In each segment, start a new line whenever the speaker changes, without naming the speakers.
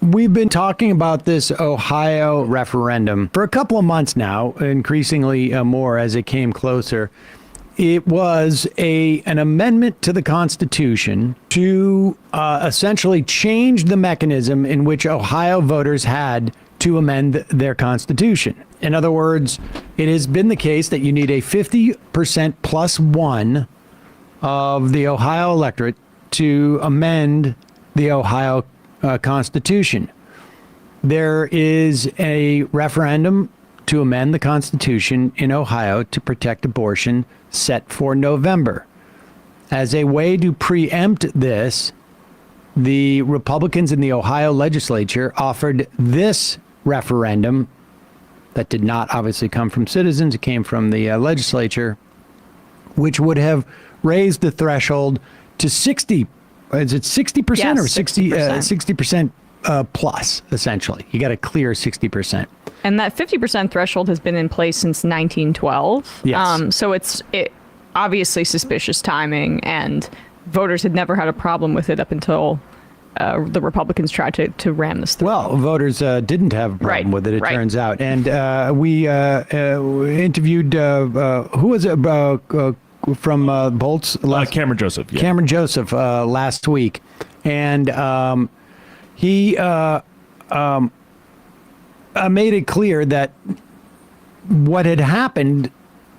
We've been talking about this Ohio referendum for a couple of months now, increasingly more as it came closer. It was an amendment to the Constitution to essentially change the mechanism in which Ohio voters had to amend their Constitution. In other words, it has been the case that you need a 50% plus one of the Ohio electorate to amend the Ohio Constitution. There is a referendum to amend the Constitution in Ohio to protect abortion set for November. As a way to preempt this, the Republicans in the Ohio legislature offered this referendum that did not obviously come from citizens. It came from the legislature, which would have raised the threshold to 60. Is it 60%
yes,
or 60% plus, essentially? You got to clear 60%.
And that 50% threshold has been in place since 1912.
Yes.
So it's obviously suspicious timing, and voters had never had a problem with it up until the Republicans tried to ram this through.
Well, voters didn't have a problem with it, it turns out. And we interviewed, who was it, from Bolts?
Cameron Joseph. Yeah.
Cameron Joseph last week. And he made it clear that what had happened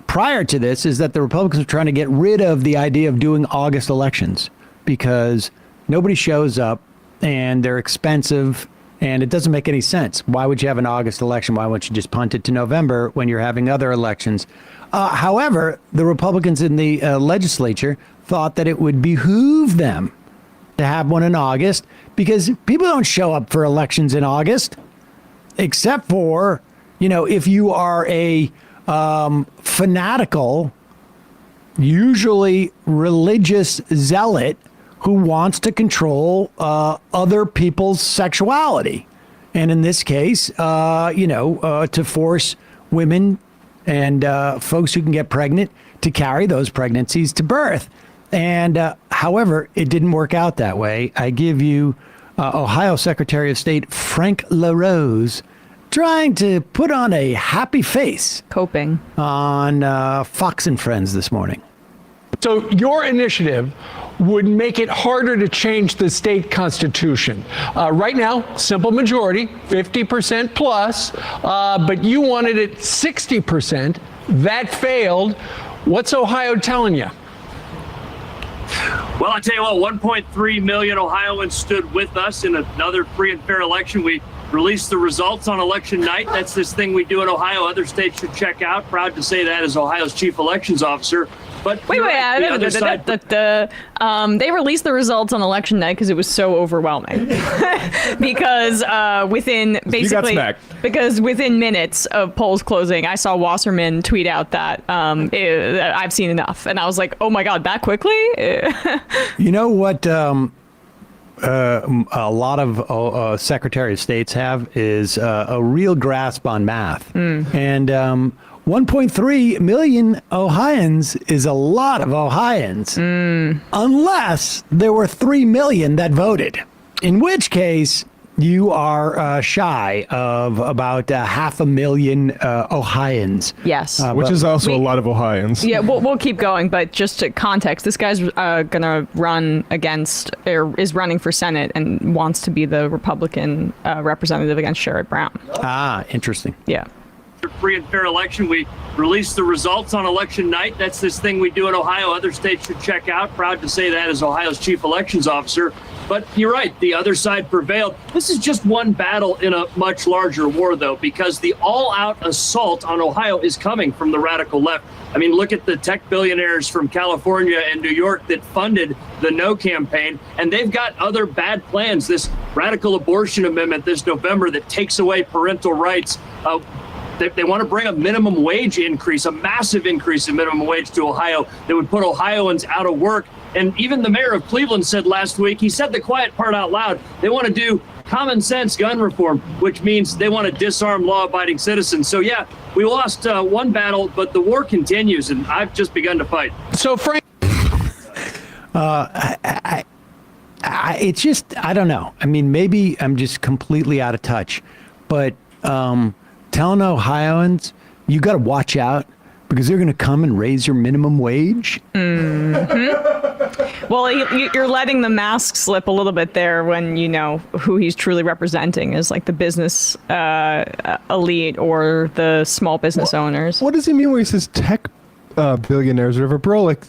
prior to this is that the Republicans were trying to get rid of the idea of doing August elections because nobody shows up and they're expensive and it doesn't make any sense. Why would you have an August election? Why wouldn't you just punt it to November when you're having other elections? However, the Republicans in the legislature thought that it would behoove them to have one in August because people don't show up for elections in August, except for, if you are a fanatical, usually religious zealot who wants to control other people's sexuality. And in this case, to force women and folks who can get pregnant to carry those pregnancies to birth. And however, it didn't work out that way. I give you Ohio Secretary of State Frank LaRose trying to put on a happy face.
Coping.
On Fox and Friends this morning.
So your initiative would make it harder to change the state constitution. Right now, simple majority, 50% plus, but you wanted it 60%. That failed. What's Ohio telling you?
Well, I tell you what, 1.3 million Ohioans stood with us in another free and fair election. We released the results on election night. That's this thing we do in Ohio. Other states should check out. Proud to say that as Ohio's chief elections officer. But
they released the results on election night because it was so overwhelming. because within minutes of polls closing, I saw Wasserman tweet out that I've seen enough, and I was like, oh my god, that quickly?
You know what? A lot of Secretary of States have is a real grasp on math. And 1.3 million Ohioans is a lot of Ohioans, unless there were 3 million that voted, in which case you are shy of about 500,000 Ohioans.
Yes.
Which is also a lot of Ohioans.
Yeah, we'll keep going, but just to context, this guy's going to run against, or is running for Senate and wants to be the Republican representative against Sherrod Brown.
Ah, interesting.
Yeah.
Free and fair election. We released the results on election night. That's this thing we do in Ohio. Other states should check out. Proud to say that as Ohio's chief elections officer. But you're right, the other side prevailed. This is just one battle in a much larger war, though, because the all-out assault on Ohio is coming from the radical left. I mean, look at the tech billionaires from California and New York that funded the No campaign, and they've got other bad plans. This radical abortion amendment this November that takes away parental rights. They want to bring a minimum wage increase, a massive increase in minimum wage to Ohio that would put Ohioans out of work. And even the mayor of Cleveland said last week, he said the quiet part out loud, they want to do common sense gun reform, which means they want to disarm law-abiding citizens. So, yeah, we lost one battle, but the war continues, and I've just begun to fight.
So, Frank.
it's just, I don't know. I mean, maybe I'm just completely out of touch, but telling Ohioans, you got to watch out because they're going to come and raise your minimum wage.
Well, you're letting the mask slip a little bit there when you know who he's truly representing is like the business elite or the small business owners.
What does he mean when he says tech billionaires or whatever? Bro, like,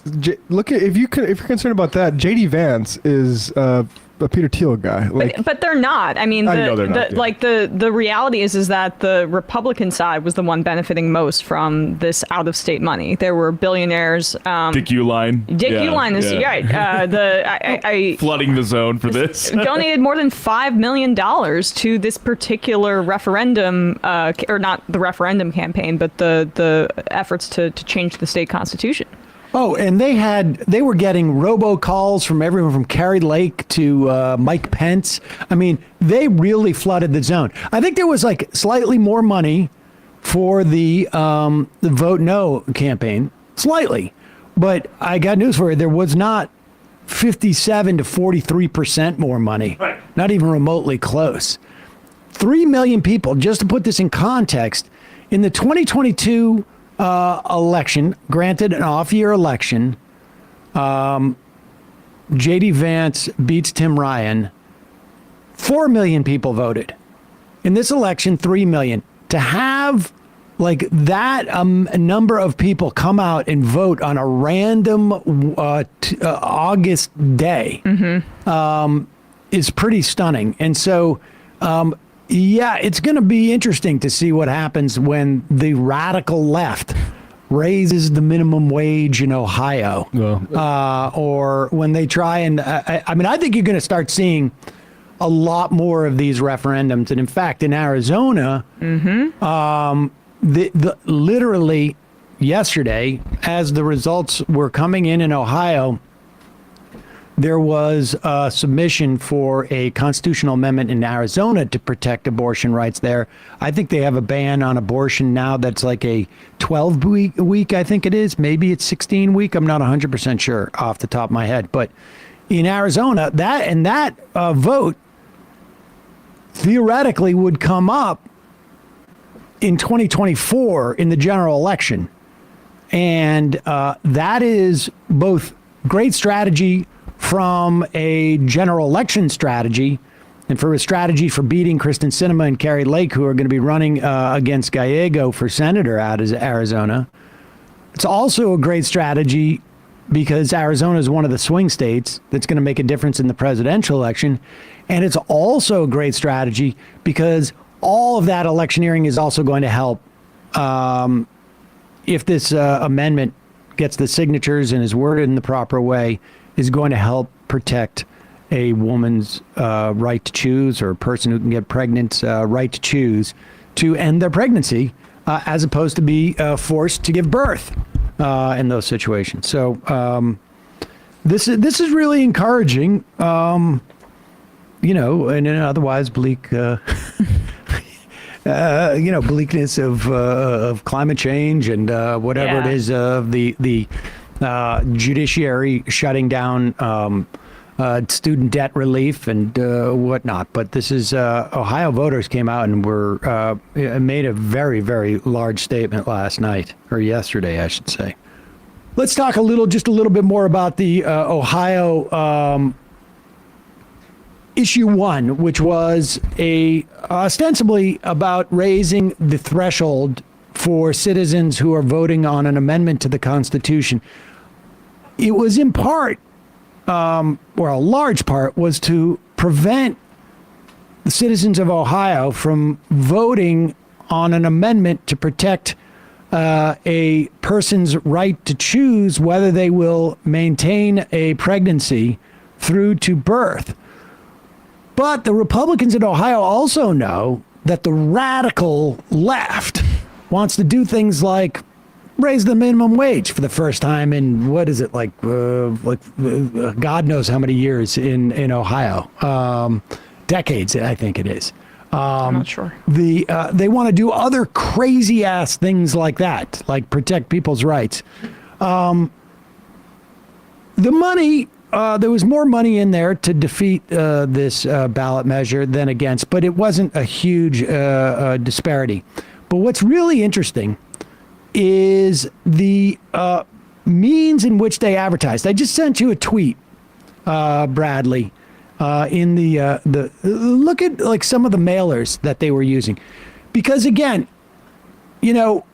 look at if you're concerned about that, JD Vance is a Peter Thiel guy. Like,
but they're not. I mean,
I know they're not, yeah.
Like the reality is that the Republican side was the one benefiting most from this out of state money. There were billionaires.
Dick Uihlein.
Uihlein is right. I
flooding the zone for this.
Donated more than $5 million to this particular referendum, or not the referendum campaign, but the efforts to change the state constitution.
Oh, and they were getting robocalls from everyone from Carrie Lake to Mike Pence. I mean, they really flooded the zone. I think there was like slightly more money for the Vote No campaign, slightly. But I got news for you. There was not 57 to 43% more money, right. Not even remotely close. 3 million people, just to put this in context, in the 2022 election, granted an off-year election, J.D. Vance beats Tim Ryan. 4 million people voted. In this election, 3 million. To have like that number of people come out and vote on a random August day is pretty stunning. And so, yeah, it's going to be interesting to see what happens when the radical left raises the minimum wage in Ohio, or when they try and, I mean, I think you're going to start seeing a lot more of these referendums. And in fact, in Arizona, literally yesterday, as the results were coming in Ohio, there was a submission for a constitutional amendment in Arizona to protect abortion rights there. I think they have a ban on abortion now that's like a 12-week, I think it is. Maybe it's 16-week. I'm not 100% sure off the top of my head. But in Arizona, that vote theoretically would come up in 2024 in the general election. And that is both great strategy from a general election strategy and for a strategy for beating Kristen Sinema and Carrie Lake, who are going to be running against Gallego for senator out of Arizona. It's also a great strategy because Arizona is one of the swing states that's going to make a difference in the presidential election. And it's also a great strategy because all of that electioneering is also going to help if this amendment gets the signatures and is worded in the proper way, is going to help protect a woman's right to choose, or a person who can get pregnant right to choose to end their pregnancy, as opposed to be forced to give birth in those situations. So this is really encouraging, in an otherwise bleak, bleakness of climate change and whatever it is of the judiciary shutting down student debt relief and whatnot. But this is Ohio voters came out and made a very, very large statement last night, or yesterday, I should say. Let's talk just a little bit more about the Ohio issue one, which was ostensibly about raising the threshold for citizens who are voting on an amendment to the Constitution. It was in part, or a large part, was to prevent the citizens of Ohio from voting on an amendment to protect a person's right to choose whether they will maintain a pregnancy through to birth. But the Republicans in Ohio also know that the radical left wants to do things like raise the minimum wage for the first time in, what is it, God knows how many years in Ohio. Decades, I think it is.
I'm not sure.
They want to do other crazy ass things like that, like protect people's rights. The money there was more money in there to defeat this ballot measure than against, but it wasn't a huge disparity. But what's really interesting is the means in which they advertised. I just sent you a tweet, Bradley, in the look at like some of the mailers that they were using, because again, you know,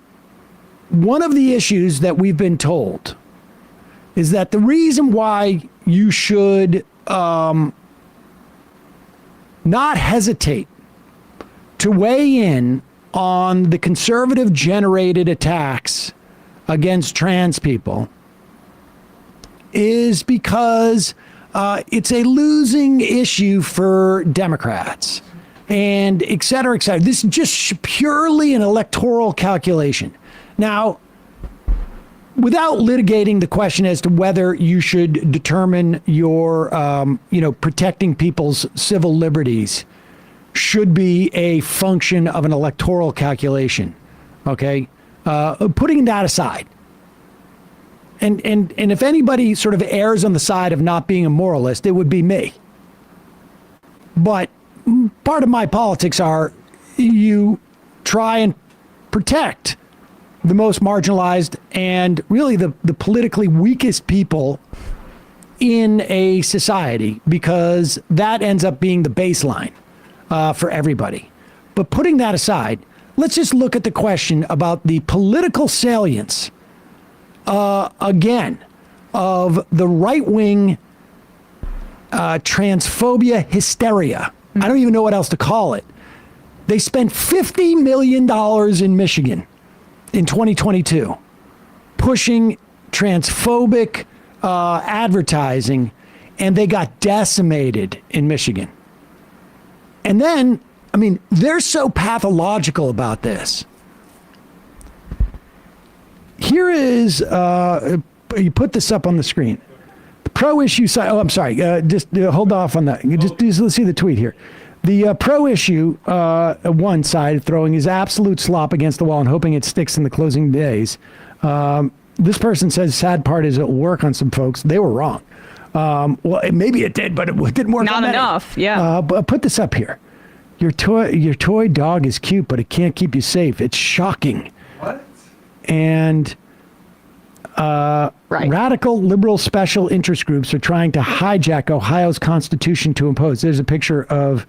one of the issues that we've been told is that the reason why you should not hesitate to weigh in on the conservative generated attacks against trans people is because it's a losing issue for Democrats and et cetera, et cetera. This is just purely an electoral calculation. Now, without litigating the question as to whether you should determine your, protecting people's civil liberties should be a function of an electoral calculation, okay? Putting that aside, and if anybody sort of errs on the side of not being a moralist, it would be me. But part of my politics are you try and protect the most marginalized and really the politically weakest people in a society, because that ends up being the baseline for everybody. But putting that aside, let's just look at the question about the political salience, again, of the right-wing transphobia hysteria. I don't even know what else to call it. They spent $50 million in Michigan in 2022 pushing transphobic advertising, and they got decimated in Michigan. And then, I mean, they're so pathological about this. Here is, you put this up on the screen. The pro-issue side, oh, I'm sorry, just hold off on that. Let's see the tweet here. The pro-issue one side throwing his absolute slop against the wall and hoping it sticks in the closing days. This person says, sad part is it will work on some folks. They were wrong. Well, maybe it did, but it didn't work on many.
Not enough, yeah.
But put this up here. Your toy dog is cute, but it can't keep you safe. It's shocking.
What?
And
right.
Radical liberal special interest groups are trying to hijack Ohio's constitution to impose. There's a picture of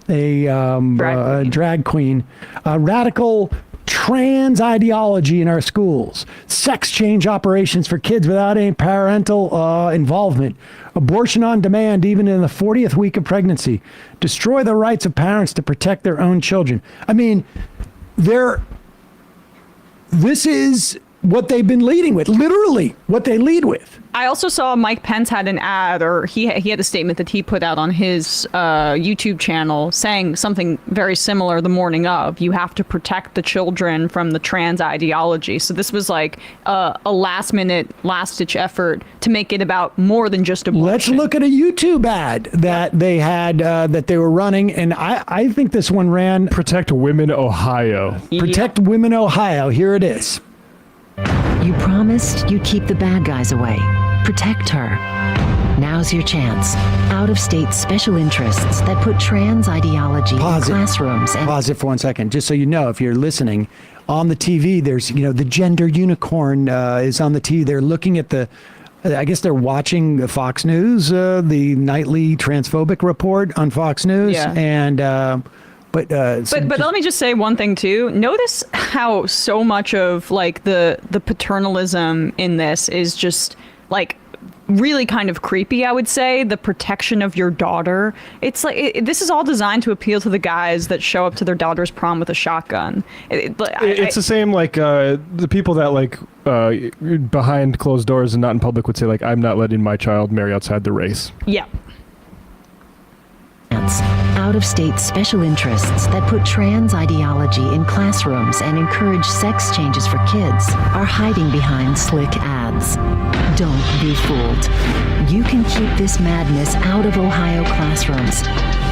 a drag queen. Radical trans ideology in our schools, sex change operations for kids without any parental involvement, abortion on demand even in the 40th week of pregnancy, destroy the rights of parents to protect their own children. I mean, this is what they've been leading with, literally what they lead with.
I also saw Mike Pence had an ad, or he had a statement that he put out on his YouTube channel saying something very similar the morning of. You have to protect the children from the trans ideology. So this was like a last-minute, last-ditch effort to make it about more than just abortion.
Let's look at a YouTube ad that they had, that they were running, and I think this one ran...
Protect Women Ohio.
Protect Women Ohio. Here it is.
You promised you'd keep the bad guys away. Protect her. Now's your chance. Out-of-state special interests that put trans ideology in classrooms and...
Pause it for 1 second, just so you know, if you're listening, on the TV, there's, the gender unicorn is on the TV. They're looking at I guess they're watching Fox News, the nightly transphobic report on Fox News.
Yeah.
And... But
let me just say one thing too. Notice how so much of like the paternalism in this is just like really kind of creepy. I would say the protection of your daughter. It's like this is all designed to appeal to the guys that show up to their daughter's prom with a shotgun.
It's the same like the people that like behind closed doors and not in public would say like, I'm not letting my child marry outside the race.
Yeah.
Out-of-state special interests that put trans ideology in classrooms and encourage sex changes for kids are hiding behind slick ads. Don't be fooled. You can keep this madness out of Ohio classrooms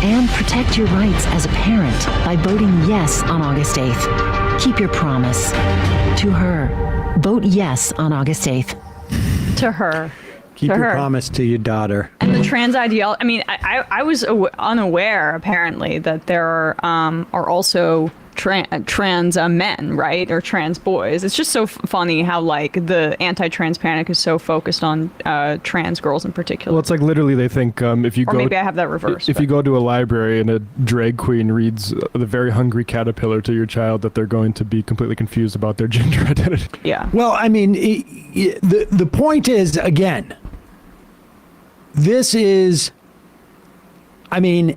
and protect your rights as a parent by voting yes on August 8th. Keep your promise to her. Vote yes on August 8th.
To her.
Keep
to
your
her.
promise to your daughter.
And the trans ideology, I mean, I was unaware, apparently, that there are also trans men, right? Or trans boys. It's just so funny how, like, the anti-trans panic is so focused on trans girls in particular.
Well, it's like literally they think if you
or
go...
maybe I have that reversed.
If you go to a library and a drag queen reads The Very Hungry Caterpillar to your child, that they're going to be completely confused about their gender identity.
Yeah.
Well, I mean, the point is, again, this is, I mean,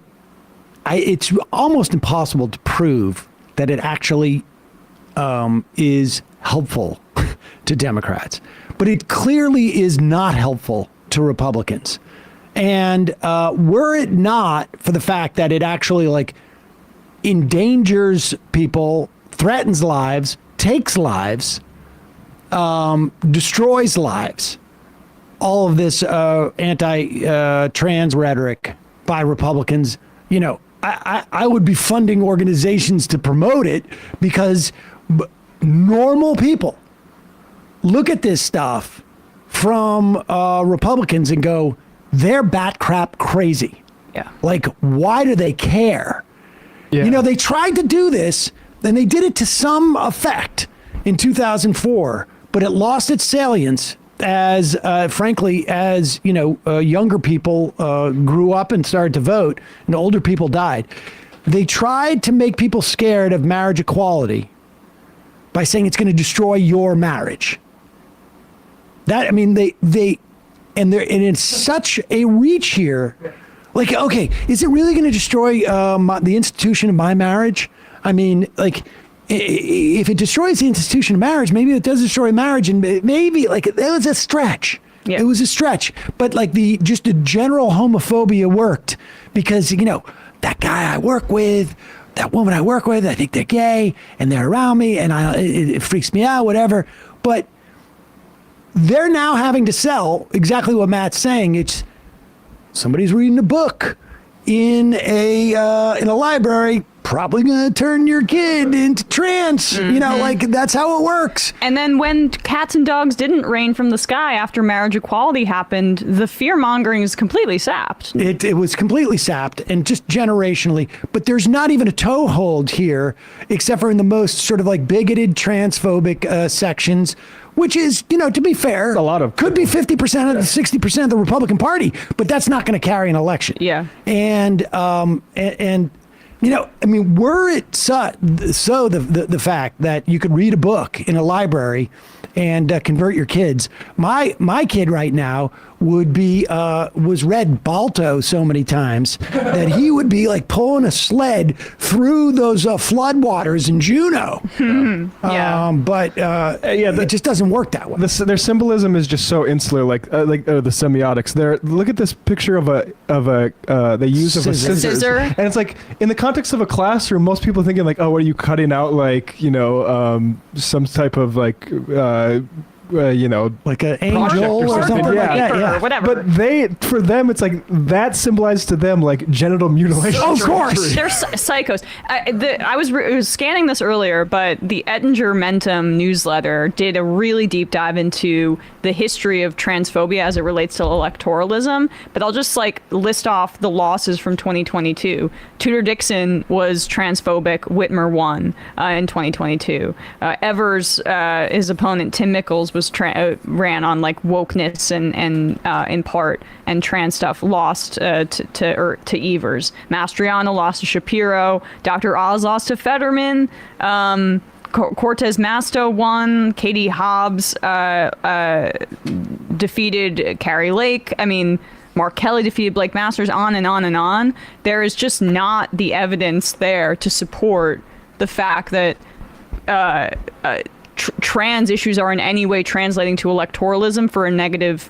it's almost impossible to prove that it actually is helpful to Democrats, but it clearly is not helpful to Republicans. And were it not for the fact that it actually, like, endangers people, threatens lives, takes lives, destroys lives, all of this anti-trans rhetoric by Republicans, you know, I would be funding organizations to promote it, because normal people look at this stuff from Republicans and go, they're bat crap crazy.
Yeah.
Like, why do they care?
Yeah.
You know, they tried to do this, and they did it to some effect in 2004, but it lost its salience as, frankly, as, you know, younger people grew up and started to vote, and older people died. They tried to make people scared of marriage equality by saying it's going to destroy your marriage. That, I mean, and it's such a reach here. Like, okay, is it really going to destroy the institution of my marriage? I mean, like, if it destroys the institution of marriage, maybe it does destroy marriage, and maybe, like, it was a stretch.
Yeah.
It was a stretch, but like just the general homophobia worked, because, you know, that guy I work with, that woman I work with, I think they're gay and they're around me, and it freaks me out, whatever. But they're now having to sell exactly what Matt's saying. It's somebody's reading a book in a library, probably going to turn your kid into trans.
Mm-hmm.
You know, like, that's how it works.
And then when cats and dogs didn't rain from the sky after marriage equality happened, the fear-mongering is completely sapped.
It was completely sapped, and just generationally. But there's not even a toehold here, except for in the most sort of like bigoted, transphobic sections, which is, you know, to be fair,
a lot of
could be 50% of the 60% of the Republican Party, but that's not going to carry an election.
Yeah.
And you know, I mean, were it so the fact that you could read a book in a library and convert your kids, my kid right now would be was read Balto so many times that he would be like pulling a sled through those floodwaters in Juneau.
Yeah.
It just doesn't work that way.
Their symbolism is just so insular, like the semiotics. Look at this picture of they use of a
Scissor.
and it's like, in the context of a classroom, most people are thinking like, oh, what are you cutting out, like, you know, some type of like you know,
like an angel or
something.
something
Yeah.
like that.
Or
Yeah.
whatever.
But for them, it's like that symbolizes to them like genital mutilation.
Of course.
They're psychos. I was scanning this earlier, but the Ettinger Mentum newsletter did a really deep dive into the history of transphobia as it relates to electoralism. But I'll just like list off the losses from 2022. Tudor Dixon was transphobic. Whitmer won in 2022. Evers, his opponent Tim Mickles, was ran on like wokeness and in part, and trans stuff, lost to Evers. Mastriano lost to Shapiro. Dr. Oz lost to Fetterman. Cortez Masto won. Katie Hobbs defeated Carrie Lake. I mean, Mark Kelly defeated Blake Masters, on and on and on. There is just not the evidence there to support the fact that trans issues are in any way translating to electoralism for a negative,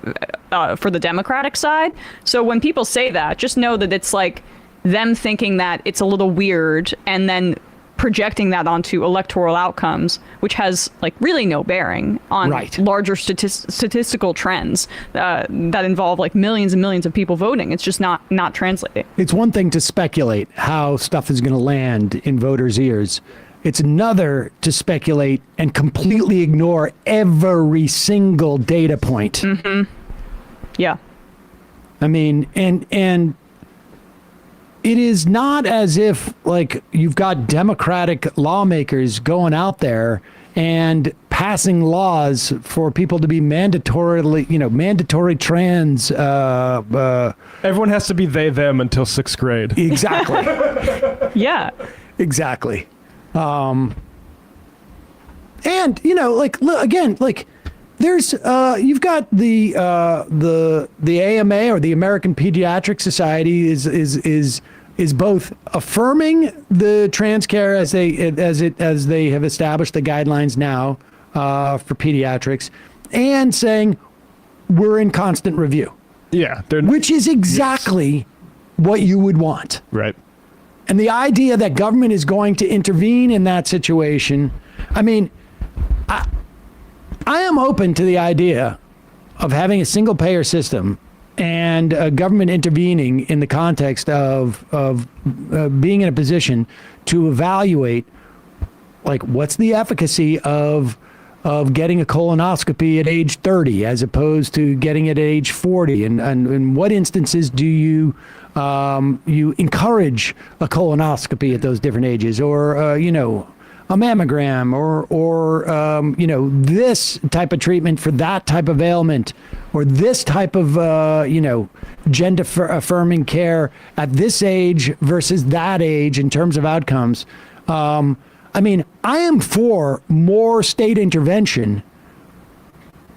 for the Democratic side. So when people say that, just know that it's like them thinking that it's a little weird and then projecting that onto electoral outcomes, which has like really no bearing on larger statistical trends that involve like millions and millions of people voting. It's just not translating.
It's one thing to speculate how stuff is going to land in voters' ears. It's another to speculate and completely ignore every single data point.
Mm-hmm. Yeah.
I mean, and it is not as if like you've got Democratic lawmakers going out there and passing laws for people to be mandatory trans.
Everyone has to be they, them until 6th grade.
Exactly.
Yeah.
Exactly. And look, again, like there's you've got the AMA, or the American Pediatric Society, is both affirming the trans care as they have established the guidelines now for pediatrics, and saying we're in constant review.
Yeah,
which is exactly what you would want.
Right.
And the idea that government is going to intervene in that situation, I mean, I am open to the idea of having a single payer system and government intervening in the context of being in a position to evaluate, like, what's the efficacy of getting a colonoscopy at age 30 as opposed to getting it at age 40, and in what instances do you encourage a colonoscopy at those different ages, or a mammogram, or this type of treatment for that type of ailment, or this type of gender affirming care at this age versus that age in terms of outcomes. I mean, I am for more state intervention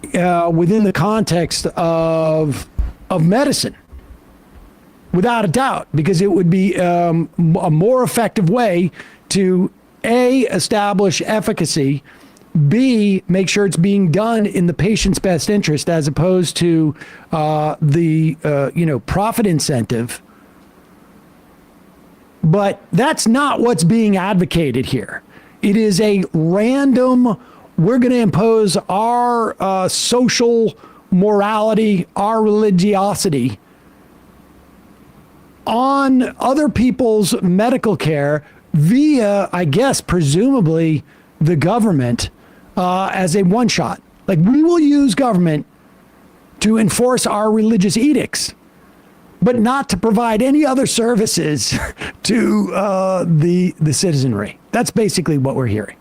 within the context of medicine, without a doubt, because it would be a more effective way to A, establish efficacy, B, make sure it's being done in the patient's best interest, as opposed to the profit incentive. But that's not what's being advocated here. It is a random, we're going to impose our social morality, our religiosity on other people's medical care via, I guess, presumably the government as a one shot. Like, we will use government to enforce our religious edicts, but not to provide any other services to the citizenry. That's basically what we're hearing.